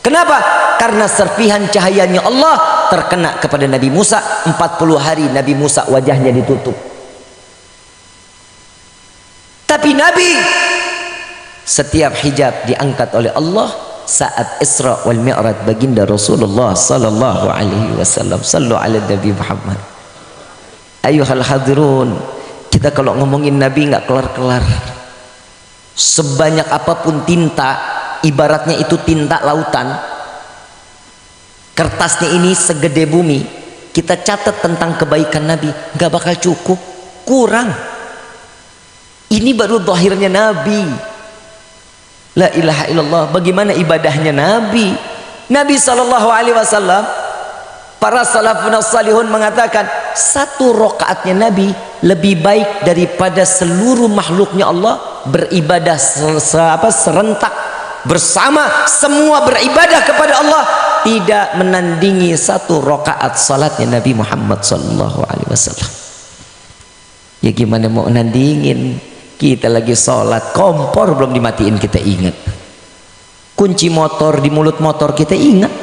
Kenapa? Karena serpihan cahayanya Allah terkena kepada Nabi Musa. 40 hari Nabi Musa wajahnya ditutup. Tapi Nabi, setiap hijab diangkat oleh Allah saat Isra wal Mi'raj baginda Rasulullah sallallahu alaihi wasallam. Sallu ala Nabi Muhammad. Ayuhal hadirun, kita kalau ngomongin Nabi nggak kelar-kelar. Sebanyak apapun tinta, ibaratnya itu tinta lautan, kertasnya ini segede bumi, kita catat tentang kebaikan Nabi, nggak bakal cukup, kurang. Ini baru zahirnya Nabi. La ilaha illallah. Bagaimana ibadahnya Nabi? Nabi sallallahu alaihi wasallam, para salafun salihun mengatakan, satu rakaatnya Nabi lebih baik daripada seluruh makhluknya Allah beribadah serentak bersama, semua beribadah kepada Allah, tidak menandingi satu rakaat salatnya Nabi Muhammad sallallahu alaihi wasallam. Ya gimana mau nandingin? Kita lagi sholat, kompor belum dimatiin kita ingat, kunci motor di mulut motor kita ingat,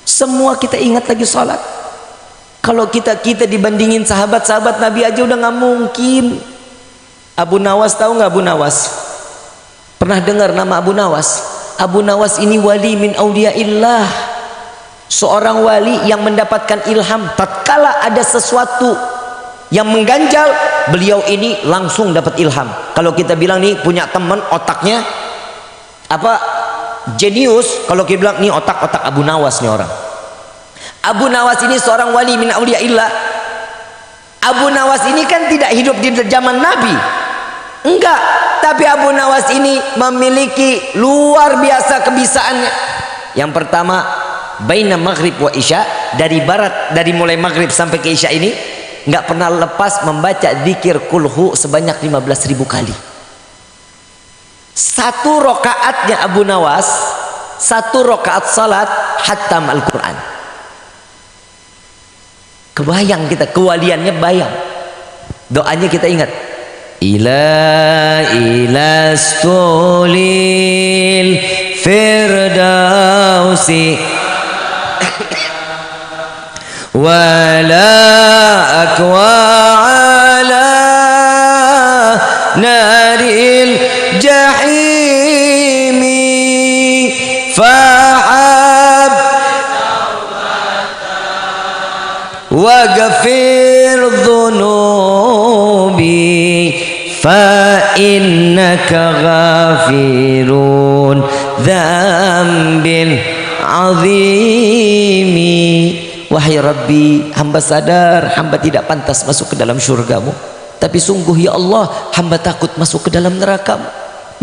semua kita ingat lagi sholat. Kalau kita dibandingin sahabat-sahabat Nabi aja udah nggak mungkin. Abu Nawas, tahu nggak Abu Nawas? Pernah dengar nama Abu Nawas? Abu Nawas ini wali min auliyaillah, seorang wali yang mendapatkan ilham. Tatkala ada sesuatu yang mengganjal, beliau ini langsung dapat ilham. Kalau kita bilang nih punya teman otaknya apa, jenius, kalau kita bilang nih otak Abu Nawas nih orang. Abu Nawas ini seorang wali min auliyaillah. Abu Nawas ini kan tidak hidup di zaman Nabi, enggak, tapi Abu Nawas ini memiliki luar biasa kebisaannya. Yang pertama, baina maghrib wa isya, dari barat, dari mulai maghrib sampai ke isya ini nggak pernah lepas membaca zikir kulhu sebanyak 15.000 kali. Satu rokaatnya Abu Nawas, satu rokaat salat hatam Al-Quran. Kebayang kita kewaliannya, bayang. Doanya kita ingat. Ila stulil firdausi wala akwa ala naril jahimi fahab waghfir dhunubi fa innaka ghafirun dzambil azimi. Wahai Rabbi, hamba sadar hamba tidak pantas masuk ke dalam syurgamu, tapi sungguh ya Allah hamba takut masuk ke dalam nerakamu.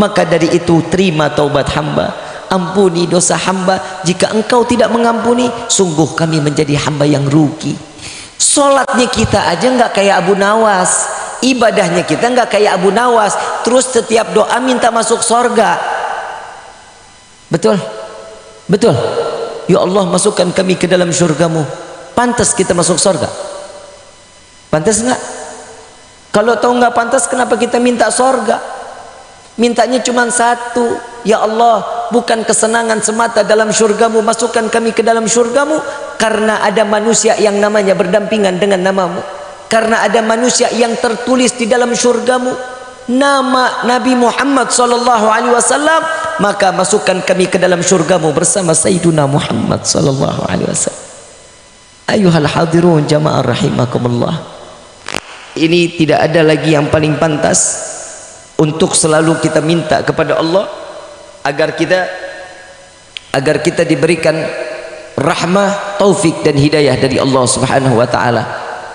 Maka dari itu terima taubat hamba, ampuni dosa hamba. Jika engkau tidak mengampuni, sungguh kami menjadi hamba yang rugi. Solatnya kita aja nggak kayak Abu Nawas, ibadahnya kita nggak kayak Abu Nawas, terus setiap doa minta masuk sorga. Betul? Betul? Ya Allah, masukkan kami ke dalam syurgamu. Pantas kita masuk sorga? Pantas nggak? Kalau tahu nggak pantas, kenapa kita minta sorga? Mintanya cuma satu, ya Allah, bukan kesenangan semata dalam syurgamu, masukkan kami ke dalam syurgamu, karena ada manusia yang namanya berdampingan dengan namamu, karena ada manusia yang tertulis di dalam syurgamu, nama Nabi Muhammad SAW, maka masukkan kami ke dalam syurgamu bersama Sayyiduna Muhammad SAW. Ayuhal hadirun jamaah rahimakumullah. Ini tidak ada lagi yang paling pantas untuk selalu kita minta kepada Allah agar kita diberikan rahmah, taufik dan hidayah dari Allah Subhanahu wa taala.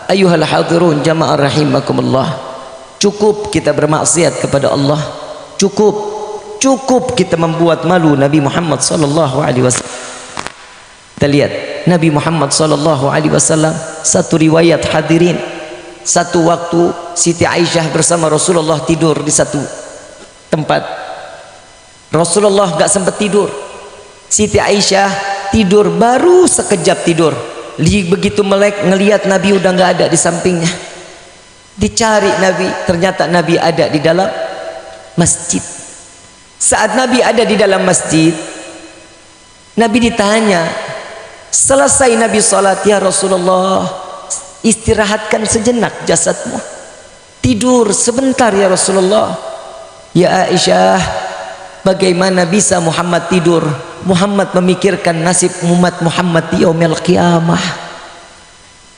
Ayuhal hadirun jamaah rahimakumullah. Cukup kita bermaksiat kepada Allah, cukup kita membuat malu Nabi Muhammad sallallahu alaihi wasallam. Kita lihat Nabi Muhammad sallallahu alaihi wasallam, satu riwayat hadirin, satu waktu Siti Aisyah bersama Rasulullah tidur di satu tempat. Rasulullah gak sempat tidur, Siti Aisyah tidur, baru sekejap tidur. Begitu melek ngelihat Nabi udah gak ada di sampingnya. Dicari Nabi, ternyata Nabi ada di dalam masjid. Saat Nabi ada di dalam masjid, Nabi ditanya, selesai Nabi sholat, ya Rasulullah, istirahatkan sejenak jasadmu, tidur sebentar ya Rasulullah. Ya Aisyah, bagaimana bisa Muhammad tidur? Muhammad memikirkan nasib umat Muhammad di yaumil qiyamah.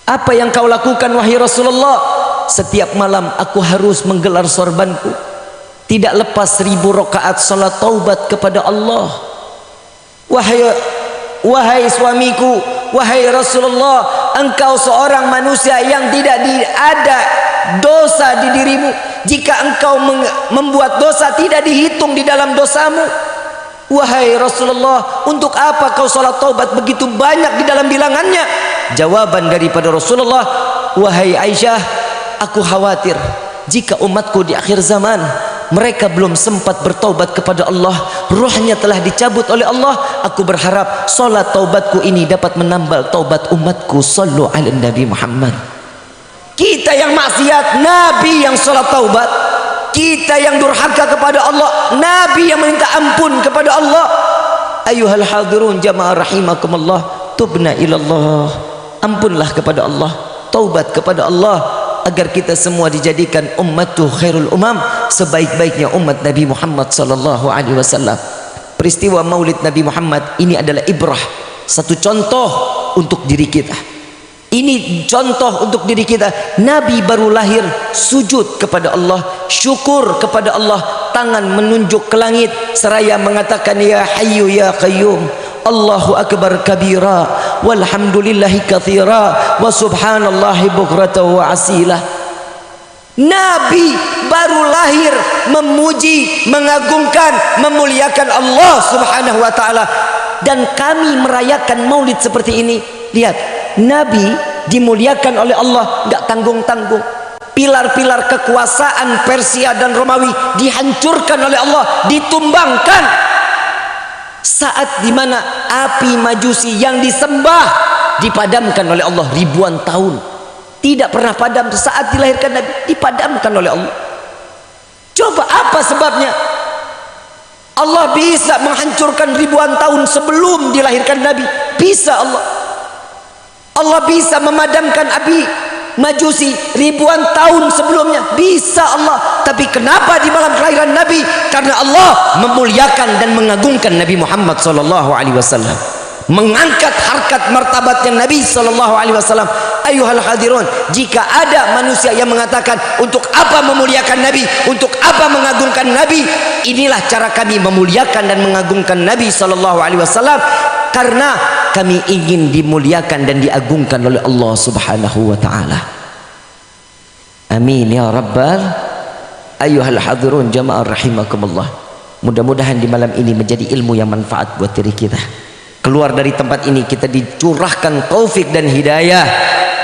Apa yang kau lakukan wahai Rasulullah? Setiap malam aku harus menggelar sorbanku, tidak lepas 1000 rakaat salat taubat kepada Allah. Wahai suamiku, wahai Rasulullah, engkau seorang manusia yang tidak ada dosa di dirimu. Jika engkau membuat dosa, tidak dihitung di dalam dosamu. Wahai Rasulullah, untuk apa kau salat taubat begitu banyak di dalam bilangannya? Jawaban daripada Rasulullah, wahai Aisyah, aku khawatir jika umatku di akhir zaman mereka belum sempat bertaubat kepada Allah, ruhnya telah dicabut oleh Allah. Aku berharap solat taubatku ini dapat menambal taubat umatku. Sallu ala Nabi Muhammad. Kita yang maksiat, Nabi yang solat taubat. Kita yang durhaka kepada Allah, Nabi yang minta ampun kepada Allah. Ayuhal hadirun jamaah rahimakumullah, tubna ilallah. Ampunlah kepada Allah, taubat kepada Allah, agar kita semua dijadikan ummatu khairul umam, sebaik-baiknya umat Nabi Muhammad sallallahu alaihi wasallam. Peristiwa Maulid Nabi Muhammad ini adalah ibrah, satu contoh untuk diri kita. Ini contoh untuk diri kita. Nabi baru lahir, sujud kepada Allah, syukur kepada Allah, tangan menunjuk ke langit seraya mengatakan ya hayyu ya qayyum, Allahu akbar kabira, walhamdulillahi katsira, wa subhanallahi bukratan wa asila. Nabi baru lahir memuji, mengagungkan, memuliakan Allah Subhanahu wa taala, dan kami merayakan Maulid seperti ini. Lihat, Nabi dimuliakan oleh Allah, enggak tanggung-tanggung. Pilar-pilar kekuasaan Persia dan Romawi dihancurkan oleh Allah, ditumbangkan. Saat dimana api majusi yang disembah dipadamkan oleh Allah ribuan tahun. tidak pernah padam. Saat dilahirkan Nabi dipadamkan oleh Allah. Coba apa sebabnya? Allah bisa menghancurkan ribuan tahun sebelum dilahirkan Nabi. Bisa Allah. Allah bisa memadamkan api Majusi ribuan tahun sebelumnya. Bisa Allah. Tapi kenapa di malam kelahiran Nabi? Karena Allah memuliakan dan mengagungkan Nabi Muhammad SAW, mengangkat harkat martabatnya Nabi SAW. Ayuhal hadirun, jika ada manusia yang mengatakan untuk apa memuliakan Nabi, untuk apa mengagungkan Nabi, inilah cara kami memuliakan dan mengagungkan Nabi SAW, karena kami ingin dimuliakan dan diagungkan oleh Allah Subhanahu wa taala. Amin ya rabbal. Ayuhal hadirun jamaah rahimakumullah. Mudah-mudahan di malam ini menjadi ilmu yang manfaat buat diri kita. Keluar dari tempat ini kita dicurahkan taufik dan hidayah.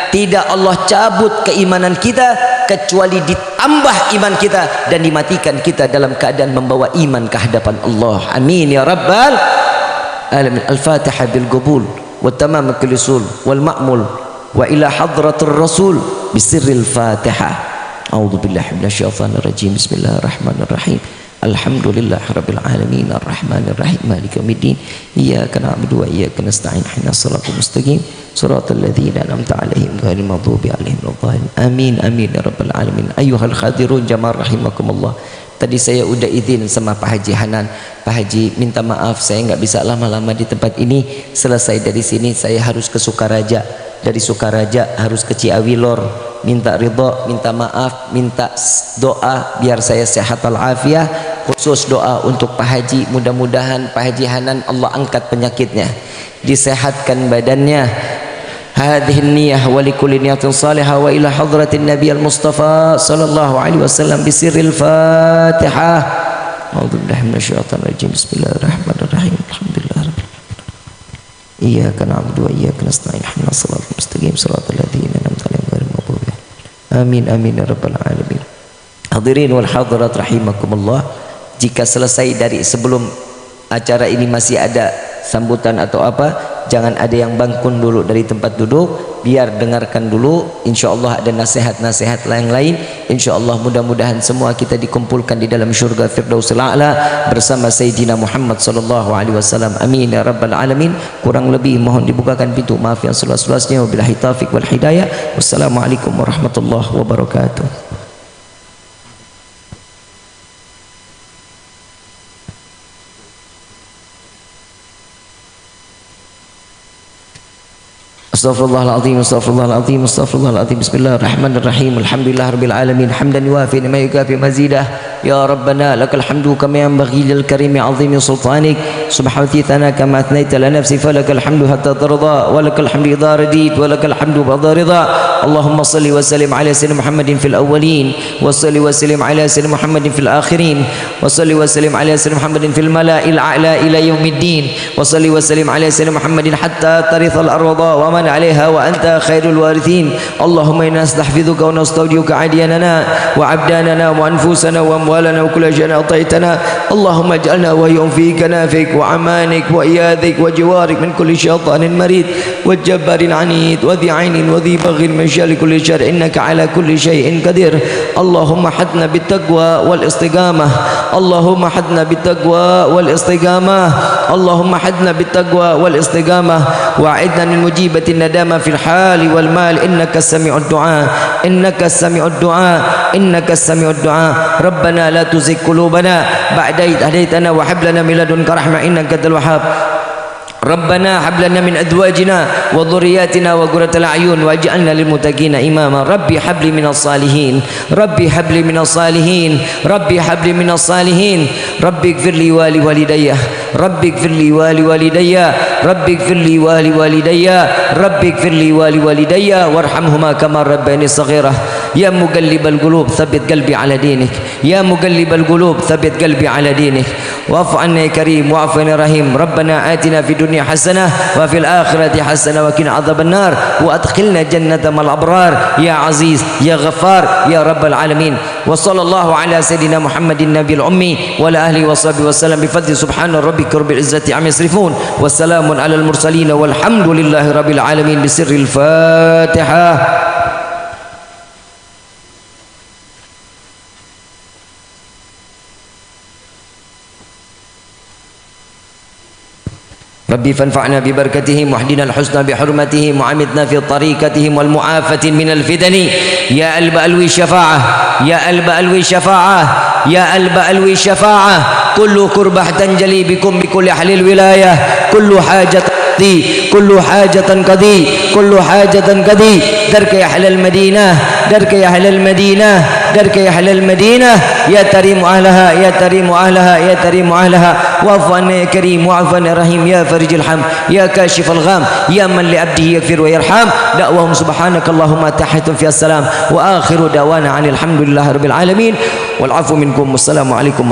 Tidak Allah cabut keimanan kita kecuali ditambah iman kita dan dimatikan kita dalam keadaan membawa iman ke hadapan Allah. Amin ya rabbal alamin. Al-Fatihah bil qabul wa tamam al-usul wal ma'mul wa ila hadratir rasul bisirril Fatihah. A'udzu billahi minasyaitonir rajim. Bismillahirrahmanirrahim. Alhamdulillah rabbil alamin arrahmanir rahim maliki yaumiddin iyyaka na'budu wa iyyaka nasta'in ihdinas siratal mustaqim siratal ladzina an'amta 'alaihim ghairil maghdubi 'alaihim waladdallin. Amin amin ya rabbal alamin. Ayyuhal hadirun jamaah rahimakumullah. Tadi saya udah izin sama Pak Haji Hanan. Pak Haji minta maaf saya nggak bisa lama-lama di tempat ini. Selesai dari sini saya harus ke Sukaraja. Dari Sukaraja harus ke Ciawilor. Minta ridho, minta maaf, minta doa biar saya sehat walafiat. Khusus doa untuk Pak Haji, mudah-mudahan Pak Haji Hanan Allah angkat penyakitnya, disehatkan badannya. Hadhihi niyyah wa likulli niyatin salihah wa ila hadratin nabiyil mustafa sallallahu alaihi wasallam bisirril Fatihah. A'udzu billahi minasyaitonir rajim. Bismillahirrahmanirrahim. Alhamdulillahirabbil alamin. Iyyaka na'budu wa iyyaka nasta'in ihdinas siratal mustaqim siratal ladzina an'amta 'alaihim ghairil maghdubi 'alaihim. Amin amin ya rabbal alamin. Hadirin wal hadirat rahimakumullah. Jika selesai dari sebelum acara ini masih ada sambutan atau apa, jangan ada yang bangkun dulu dari tempat duduk, biar dengarkan dulu. Insyaallah ada nasihat-nasihat lain-lain. Insyaallah mudah-mudahan semua kita dikumpulkan di dalam syurga Firdausil A'la bersama Sayyidina Muhammad sallallahu alaihi wasallam. Amin ya rabbal alamin. Kurang lebih mohon dibukakan pintu maaf yang seluas-luasnya. Wabillahi taufiq wal hidayah. Wassalamualaikum warahmatullahi wabarakatuh. Astaghfirullahaladzim, astaghfirullahaladzim, astaghfirullahaladzim. Bismillahirrahmanirrahim. Alhamdulillahirabbil alamin. Hamdan yuwafi ma yukafi mazidah. Ya Rabbana lakal hamdu kama yanbaghi lil karimi azimi sultanik. Subhanati thanaka ma athnaita ala nafsi falakal hamdu hatta tarda wa lakal hamdu idza radit wa lakal hamdu ba'da ridha. Allahumma salli wa sallim ala sayyidina Muhammadin fil awwalin wa salli wa sallim ala sayyidina Muhammadin fil akhirin wa salli wa sallim ala sayyidina Muhammadin fil mala'il a'la ila yaumiddin wa salli wa sallim ala sayyidina Muhammadin hatta tarithal arda wa man عليها وأنت خير الوارثين. اللهم إنا نستحفظك ونستودعك عدياننا وعبداننا وأنفسنا وأموالنا وكل شيء أعطيتنا. اللهم اجعلنا ويوم في كنافك وعمانك وإياذك وجوارك من كل شيطان مريد والجبار عنيد وذي عين وذي بغي من شر كل شر إنك على كل شيء قدير. اللهم حدنا بالتقوى والاستقامة. اللهم حدنا بالتقوى والاستقامة. اللهم حدنا بالتقوى والاستقامة وأعدنا من مجيبة الندامة في الحال والمال إنك السميع الدعاء إنك السميع الدعاء إنك السميع الدعاء. ربنا لا تزغ قلوبنا بعد إذ هديتنا وهب لنا من لدنك رحمة إنك أنت الوهاب. ربنا هب لنا من أزواجنا وذرياتنا وقرة الأعين واجعلنا للمتقين إماما. ربي هب لي من الصالحين. ربي هب لي من الصالحين. ربي هب لي من الصالحين. ربي اغفر لي ولوالدي. ربي اغفر لي ولوالدي. ربي اغفر لي ولوالدي. ربي اغفر لي ولوالدي وارحمهما كما ربياني صغيرة. يا مقلب القلوب ثبت قلبي على دينك. يا مقلب القلوب ثبت قلبي على دينك. واعف عنا يا كريم واعف عنا يا رحيم. ربنا آتنا في الدنيا حسنة وفي الآخرة حسنة وقنا عذاب النار وأدخلنا جنة مع الأبرار يا عزيز يا غفار يا رب العالمين. وصلى الله على سيدنا محمد النبي الأمي وعلى آله وصحبه وسلم بفضل سبحان ربك رب العزة عما يصفون والسلام على المرسلين والحمد لله رب العالمين بسر الفاتحة. ربي فانفعنا ببركتهم واهدنا الحسنى بحرمتهم وعمتنا في طريقتهم والمعافة من الفتن يا ألب ألوي الشفاعة يا ألب ألوي الشفاعة يا ألب ألوي الشفاعة كل كربة تنجلي بكم بكل أهل الولاية كل حاجة كل حاجة قضي كل حاجة قضي درك يا أهل المدينة درك يا أهل المدينة درك يا أهل المدينة يا تريم أهلها يا تريم أهلها يا تريم أهلها واعف عنا يا كريم واعف عنا يا رحيم يا فرج الحم يا كاشف الغام يا من لعبده يغفر ويرحم دعواهم سبحانك اللهم تحية في السلام وآخر دعوانا عن الحمد لله رب العالمين والعفو منكم والسلام عليكم